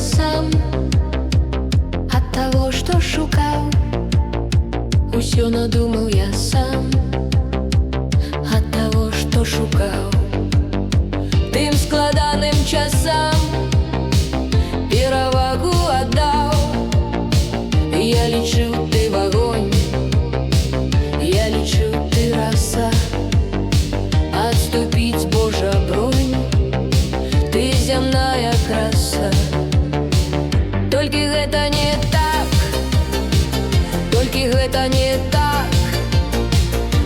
сам от того, что шукал. Усё надумал я сам от того, что шукал. Тым складаным часам перавагу аддаў. Я лічыў, ты в огонь, я лічыў, ты роса. Отступить, Божа, бронь, ты земная краса. Толькі гэта не так, толькі гэта не так.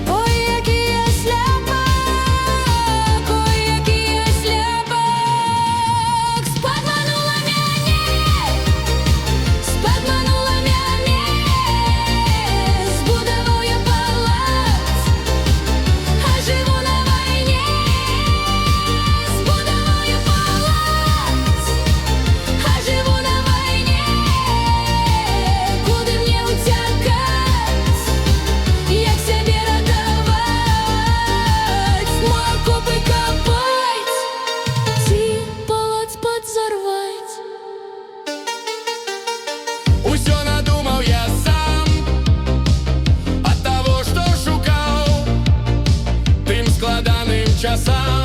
Ой, які я сляпак, ой, які я сляпак. Спадманула мяне, спадманула мяне. Збудаваў я палац, а жыву на вайне. Збудаваў я палац, а жыву на вайне. Куды мне уцякаць, як сябе ратаваць? Мо акопы капаць ці палац падзарваць? Усё надумал я сам от того, что шукал. Тым складаным часам